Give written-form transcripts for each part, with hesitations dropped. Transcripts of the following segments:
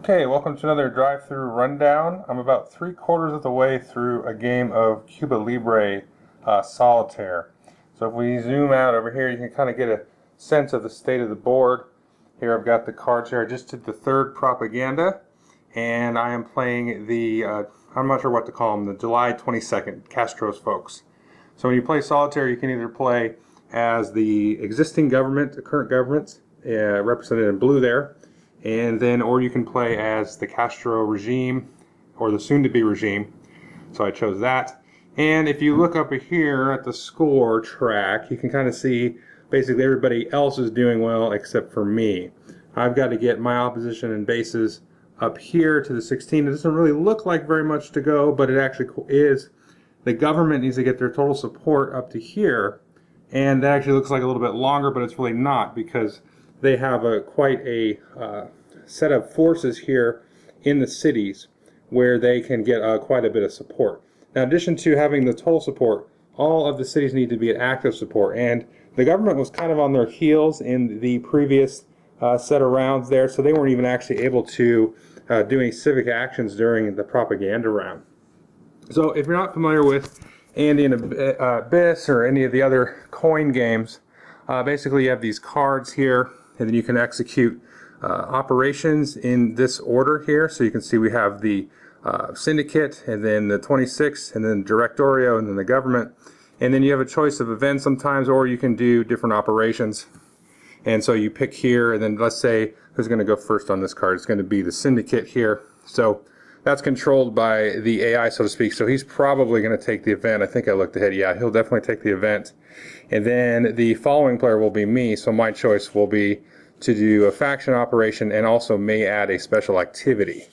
Okay, welcome to another drive-through rundown. I'm about 3/4 of the way through a game of Cuba Libre solitaire. So if we zoom out over here, you can kind of get a sense of the state of the board. Here I've got the cards here. I just did the third propaganda, and I am playing the, I'm not sure what to call them, the July 22nd Castro's folks. So when you play solitaire, you can either play as the existing government, the current government, represented in blue there, and then or you can play as the Castro regime or the soon-to-be regime. So I chose that. And if you look up here at the score track, you can kind of see basically everybody else is doing well except for me. I've got to get my opposition and bases up here to the 16. It doesn't really look like very much to go, but it actually is. The government needs to get their total support up to here, and that actually looks like a little bit longer, but it's really not, because they have quite a set of forces here in the cities where they can get quite a bit of support. Now, in addition to having the total support, all of the cities need to be at active support, and the government was kind of on their heels in the previous set of rounds there, so they weren't even actually able to do any civic actions during the propaganda round. So if you're not familiar with Andean Abyss or any of the other coin games, basically you have these cards here, and then you can execute operations in this order here. So you can see we have the syndicate, and then the 26, and then directorio, and then the government. And then you have a choice of events sometimes, or you can do different operations. And so you pick here, and then let's say who's going to go first on this card. It's going to be the syndicate here. So that's controlled by the AI, so to speak. So he's probably going to take the event. I think I looked ahead. Yeah, he'll definitely take the event. And then the following player will be me. So my choice will be to do a faction operation and also may add a special activity.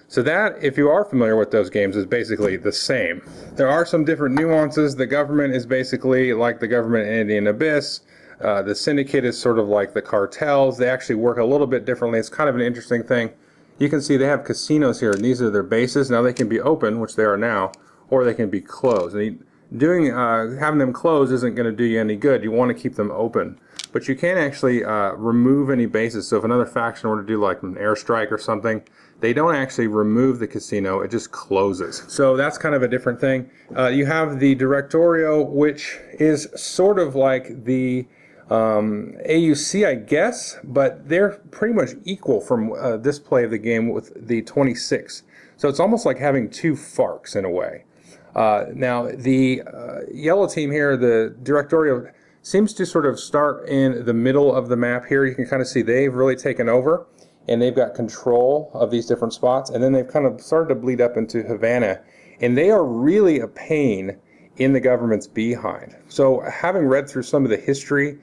So that, if you are familiar with those games, is basically the same. There are some different nuances. The government is basically like the government in Andean Abyss. The syndicate is sort of like the cartels. They actually work a little bit differently. It's kind of an interesting thing. You can see they have casinos here, and these are their bases. Now they can be open, which they are now, or they can be closed. And having them closed isn't going to do you any good. You want to keep them open. But you can actually remove any bases. So if another faction were to do like an airstrike or something, they don't actually remove the casino, it just closes. So that's kind of a different thing. You have the directorio, which is sort of like the AUC, I guess, but they're pretty much equal from this play of the game with the 26. So it's almost like having two FARCs in a way. Now, the yellow team here, the directorio, seems to sort of start in the middle of the map here. You can kind of see they've really taken over, and they've got control of these different spots, and then they've kind of started to bleed up into Havana, and they are really a pain in the government's behind. So having read through some of the history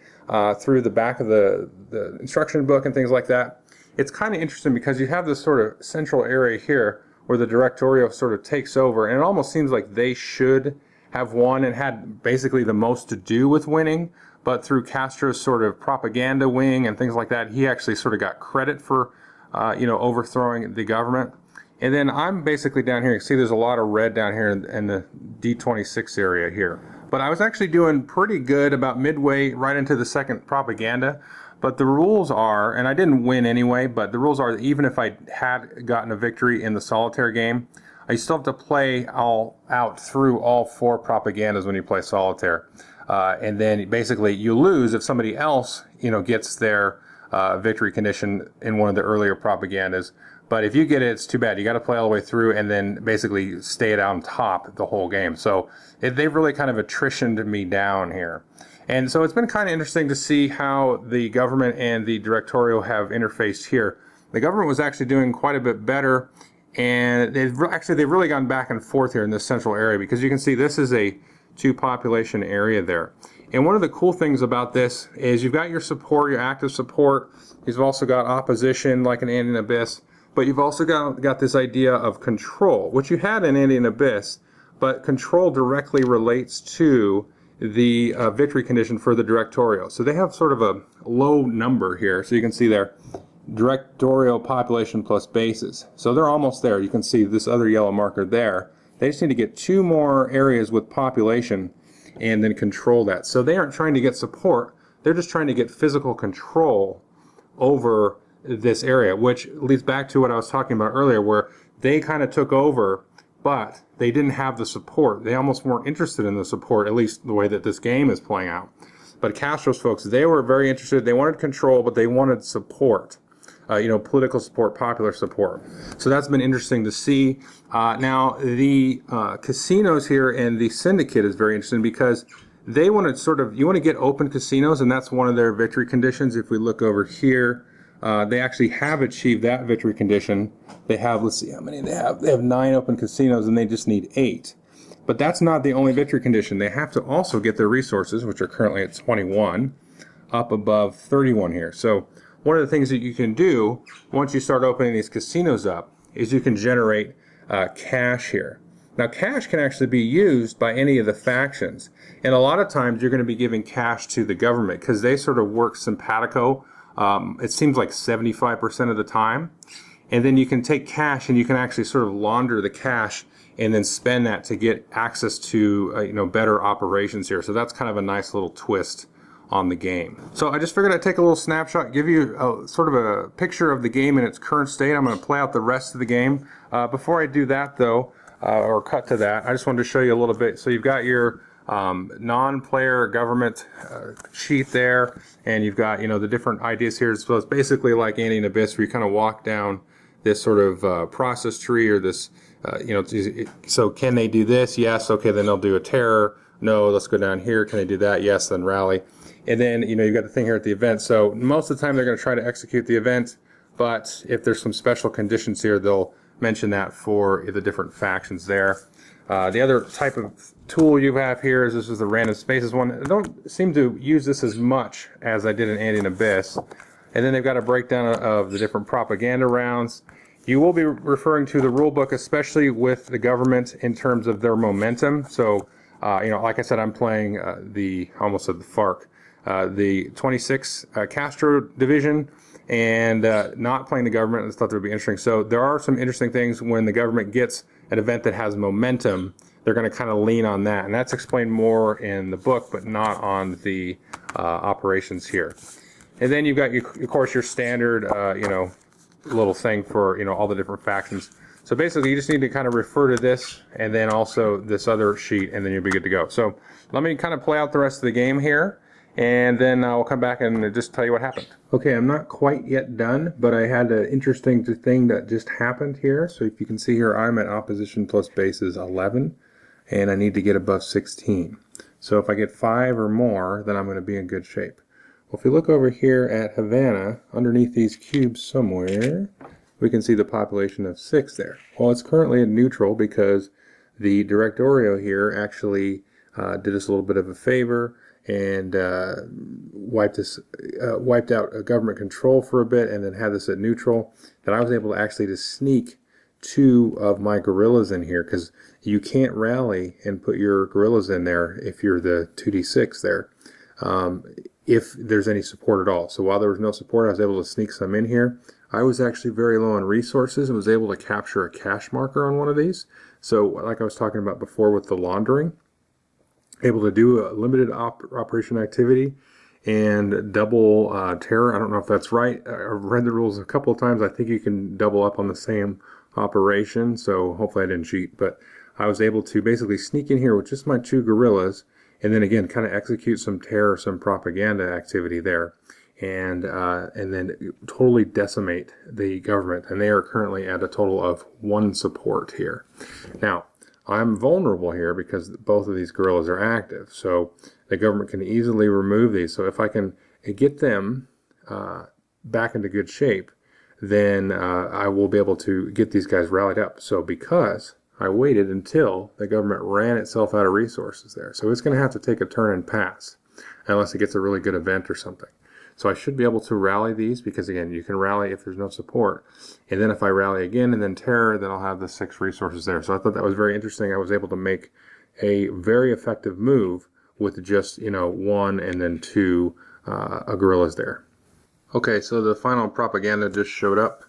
through the back of the instruction book and things like that, it's kind of interesting because you have this sort of central area here where the directorio sort of takes over, and it almost seems like they should have won and had basically the most to do with winning, but through Castro's sort of propaganda wing and things like that, he actually sort of got credit for overthrowing the government. And then I'm basically down here. You can see there's a lot of red down here in the D26 area here. But I was actually doing pretty good about midway right into the second propaganda. But the rules are, and I didn't win anyway, but the rules are that even if I had gotten a victory in the solitaire game, I still have to play all out through all four propagandas when you play solitaire. And then basically you lose if somebody else gets their victory condition in one of the earlier propagandas. But if you get it, it's too bad. You got to play all the way through and then basically stay it on top the whole game. So they've really kind of attritioned me down here. And so it's been kind of interesting to see how the government and the directorial have interfaced here. The government was actually doing quite a bit better, and they've really gone back and forth here in this central area, because you can see this is a two population area there. And one of the cool things about this is you've got your support, your active support. You've also got opposition like in Andean Abyss, but you've also got this idea of control, which you had in Andean Abyss, but control directly relates to the victory condition for the directorial. So they have sort of a low number here. So you can see there, directorial population plus bases. So they're almost there. You can see this other yellow marker there. They just need to get two more areas with population and then control that. So they aren't trying to get support. They're just trying to get physical control over this area, which leads back to what I was talking about earlier, where they kind of took over, but they didn't have the support. They almost weren't interested in the support, at least the way that this game is playing out. But Castro's folks, they were very interested. They wanted control, but they wanted support. Political support, popular support. So that's been interesting to see. Now, the casinos here and the syndicate is very interesting because they want to you want to get open casinos, and that's one of their victory conditions. If we look over here, they actually have achieved that victory condition. They have, let's see how many they have. They have 9 open casinos, and they just need 8. But that's not the only victory condition. They have to also get their resources, which are currently at 21, up above 31 here. So one of the things that you can do once you start opening these casinos up is you can generate cash here. Now, cash can actually be used by any of the factions. And a lot of times you're going to be giving cash to the government because they sort of work simpatico. It seems like 75% of the time. And then you can take cash and you can actually sort of launder the cash and then spend that to get access to better operations here. So that's kind of a nice little twist on the game. So I just figured I'd take a little snapshot, give you sort of a picture of the game in its current state. I'm going to play out the rest of the game. Before I do that, though, or cut to that, I just wanted to show you a little bit. So you've got your non-player government sheet there, and you've got the different ideas here. So it's basically like Andy and Abyss, where you kind of walk down this sort of process tree, or this so can they do this? Yes. Okay, then they'll do a terror. No, let's go down here. Can they do that? Yes, then rally. And then you've got the thing here at the event. So most of the time they're going to try to execute the event, but if there's some special conditions here, they'll mention that for the different factions there. The other type of tool you have here is this is the random spaces one. I don't seem to use this as much as I did in Andy and Abyss. And then they've got a breakdown of the different propaganda rounds. You will be referring to the rule book, especially with the government in terms of their momentum. So, like I said, I'm playing almost said the FARC, the 26 Castro division, and not playing the government. I just thought that would be interesting. So there are some interesting things when the government gets an event that has momentum. They're going to kind of lean on that, and that's explained more in the book, but not on the operations here. And then you've got, of course, your standard, little thing for all the different factions. So basically, you just need to kind of refer to this, and then also this other sheet, and then you'll be good to go. So let me kind of play out the rest of the game here, and then we'll come back and just tell you what happened. Okay, I'm not quite yet done, but I had an interesting thing that just happened here. So if you can see here, I'm at opposition plus bases 11, and I need to get above 16. So if I get 5 or more, then I'm going to be in good shape. Well, if you look over here at Havana, underneath these cubes somewhere, we can see the population of 6 there. Well, it's currently in neutral because the Directorio here actually did us a little bit of a favor and wiped out a government control for a bit, and then had this at neutral. That I was able to actually sneak 2 of my guerrillas in here, because you can't rally and put your guerrillas in there if you're the 2d6 there, if there's any support at all. So while there was no support, I was able to sneak some in here. I was actually very low on resources and was able to capture a cash marker on one of these. So like I was talking about before with the laundering, able to do a limited operation activity and double terror. I don't know if that's right. I've read the rules a couple of times. I think you can double up on the same operation, so hopefully I didn't cheat. But I was able to basically sneak in here with just my 2 guerrillas, and then again kind of execute some terror, some propaganda activity there, and then totally decimate the government. And they are currently at a total of 1 support here. Now, I'm vulnerable here because both of these guerrillas are active, so the government can easily remove these. So if I can get them back into good shape, then I will be able to get these guys rallied up. So because I waited until the government ran itself out of resources there. So it's going to have to take a turn and pass, unless it gets a really good event or something. So I should be able to rally these, because again, you can rally if there's no support. And then if I rally again and then terror, then I'll have the 6 resources there. So I thought that was very interesting. I was able to make a very effective move with just, 1 and then 2 guerrillas there. Okay, so the final propaganda just showed up.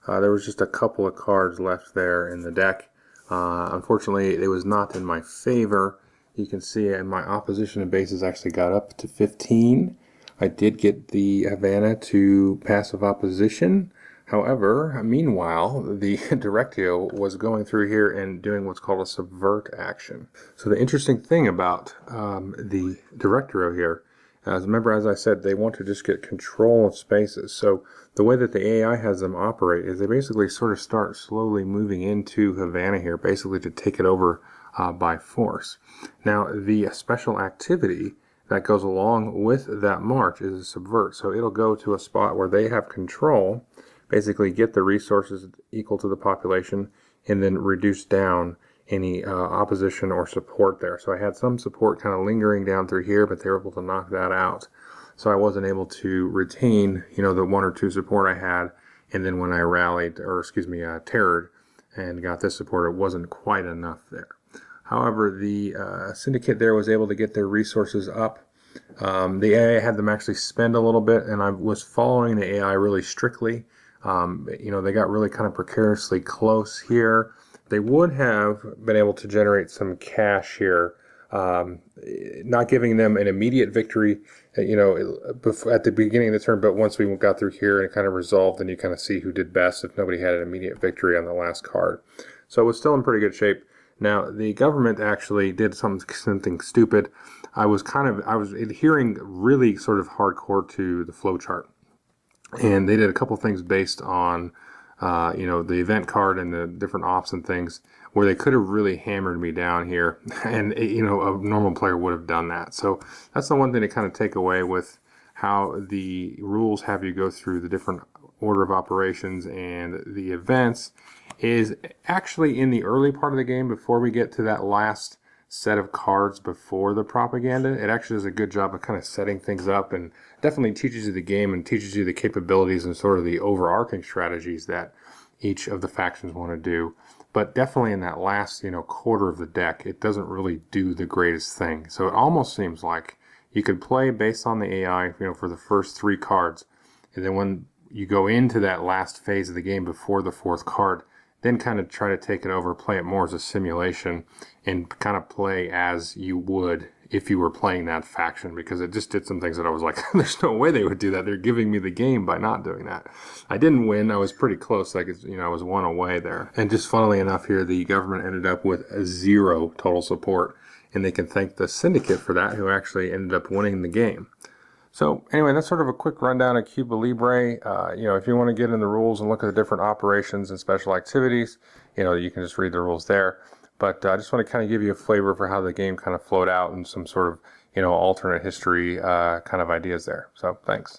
There was just a couple of cards left there in the deck. Unfortunately, it was not in my favor. You can see my opposition to bases actually got up to 15. I did get the Havana to passive opposition. However, meanwhile, the Directio was going through here and doing what's called a subvert action. So the interesting thing about the Directio here, remember, as I said, they want to just get control of spaces. So the way that the AI has them operate is they basically sort of start slowly moving into Havana here, basically to take it over by force. Now, the special activity that goes along with that march is a subvert. So it'll go to a spot where they have control, basically get the resources equal to the population, and then reduce down any opposition or support there. So I had some support kind of lingering down through here, but they were able to knock that out. So I wasn't able to retain, the 1 or 2 support I had, and then when I rallied, or terrored, and got this support, it wasn't quite enough there. However, the syndicate there was able to get their resources up. The AI had them actually spend a little bit, and I was following the AI really strictly. They got really kind of precariously close here. They would have been able to generate some cash here, not giving them an immediate victory, at the beginning of the turn, but once we got through here and kind of resolved, then you kind of see who did best if nobody had an immediate victory on the last card. So it was still in pretty good shape. Now, the government actually did something stupid. I was adhering really sort of hardcore to the flow chart. And they did a couple things based on, the event card and the different ops and things where they could have really hammered me down here. And, a normal player would have done that. So that's the one thing to kind of take away with how the rules have you go through the different order of operations and the events is actually in the early part of the game before we get to that last set of cards before the propaganda. It actually does a good job of kind of setting things up and definitely teaches you the game and teaches you the capabilities and sort of the overarching strategies that each of the factions want to do. But definitely in that last, quarter of the deck, it doesn't really do the greatest thing. So it almost seems like you could play based on the AI, for the first 3 cards. And then when you go into that last phase of the game before the 4th card, then kind of try to take it over, play it more as a simulation, and kind of play as you would if you were playing that faction, because it just did some things that I was like, there's no way they would do that. They're giving me the game by not doing that. I didn't win. I was pretty close. I was 1 away there. And just funnily enough here, the government ended up with 0 total support, and they can thank the syndicate for that, who actually ended up winning the game. So anyway, that's sort of a quick rundown of Cuba Libre. If you want to get in the rules and look at the different operations and special activities, you can just read the rules there. But I just want to kind of give you a flavor for how the game kind of flowed out and some sort of, alternate history kind of ideas there. So thanks.